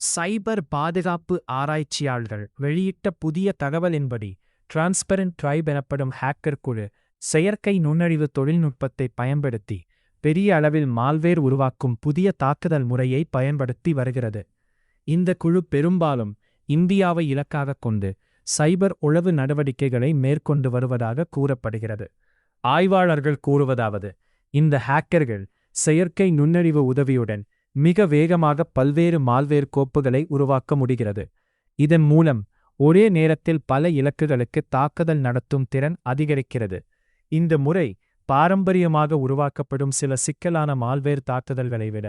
சைபர் பாதுகாப்பு ஆராய்ச்சியாளர்கள் வெளியிட்ட புதிய தகவலின்படி டிரான்ஸ்பரண்ட் ட்ரைப் எனப்படும் ஹேக்கர் குழு செயற்கை நுண்ணறிவு தொழில்நுட்பத்தை பயன்படுத்தி பெரிய அளவில் மால்வேர் உருவாக்கும் புதிய தாக்குதல் முறையை பயன்படுத்தி வருகிறது. இந்த குழு பெரும்பாலும் இந்தியாவை இலக்காகக் கொண்டு சைபர் உளவு நடவடிக்கைகளை மேற்கொண்டு வருவதாக கூறப்படுகிறது. ஆய்வாளர்கள் கூறுவதாவது, இந்த ஹேக்கர்கள் செயற்கை நுண்ணறிவு உதவியுடன் மிக வேகமாக பல்வேறு மால்வேர் கோப்புகளை உருவாக்க முடிகிறது. இதன் மூலம் ஒரே நேரத்தில் பல இலக்குகளுக்கு தாக்குதல் நடத்தும் திறன் அதிகரிக்கிறது. இந்த முறை பாரம்பரியமாக உருவாக்கப்படும் சில சிக்கலான மால்வேர் தாக்குதல்களை விட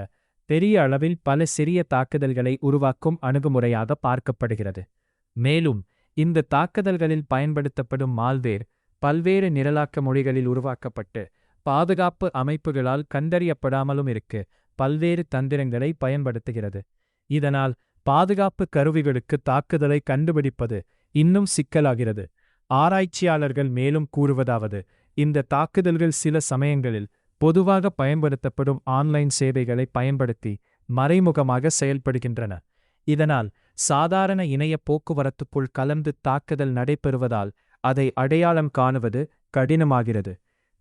பெரிய அளவில் பல சிறிய தாக்குதல்களை உருவாக்கும் அணுகுமுறையாக பார்க்கப்படுகிறது. மேலும் இந்த தாக்குதல்களில் பயன்படுத்தப்படும் மால்வேர் பல்வேறு நிரலாக்க மொழிகளில் உருவாக்கப்பட்டு பாதுகாப்பு அமைப்புகளால் கண்டறியப்படாமலும் இருக்கு பல்வேறு தந்திரங்களை பயன்படுத்துகிறது. இதனால் பாதுகாப்பு கருவிகளுக்கு தாக்குதலை கண்டுபிடிப்பது இன்னும் சிக்கலாகிறது. ஆராய்ச்சியாளர்கள் மேலும் கூறுவதாவது, இந்த தாக்குதல்கள் சில சமயங்களில் பொதுவாக பயன்படுத்தப்படும் ஆன்லைன் சேவைகளை பயன்படுத்தி மறைமுகமாக செயல்படுகின்றன. இதனால் சாதாரண இணைய போக்குவரத்துக்குள் கலந்து தாக்குதல் நடைபெறுவதால் அதை அடையாளம் காணுவது கடினமாகிறது.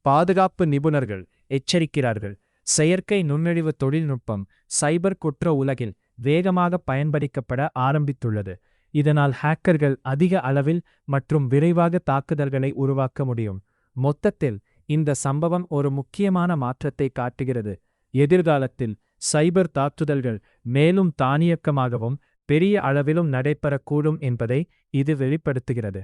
பாதுகாப்பு நிபுணர்கள் எச்சரிக்கிறார்கள், செயற்கை நுண்ணறிவு தொழில்நுட்பம் சைபர் குற்ற உலகில் வேகமாக பயன்படுத்தப்பட ஆரம்பித்துள்ளது. இதனால் ஹேக்கர்கள் அதிக அளவில் மற்றும் விரைவாக தாக்குதல்களை உருவாக்க முடியும். மொத்தத்தில் இந்த சம்பவம் ஒரு முக்கியமான மாற்றத்தை காட்டுகிறது. எதிர்காலத்தில் சைபர் தாக்குதல்கள் மேலும் தானியக்கமாகவும் பெரிய அளவிலும் நடைபெறக்கூடும் என்பதை இது வெளிப்படுத்துகிறது.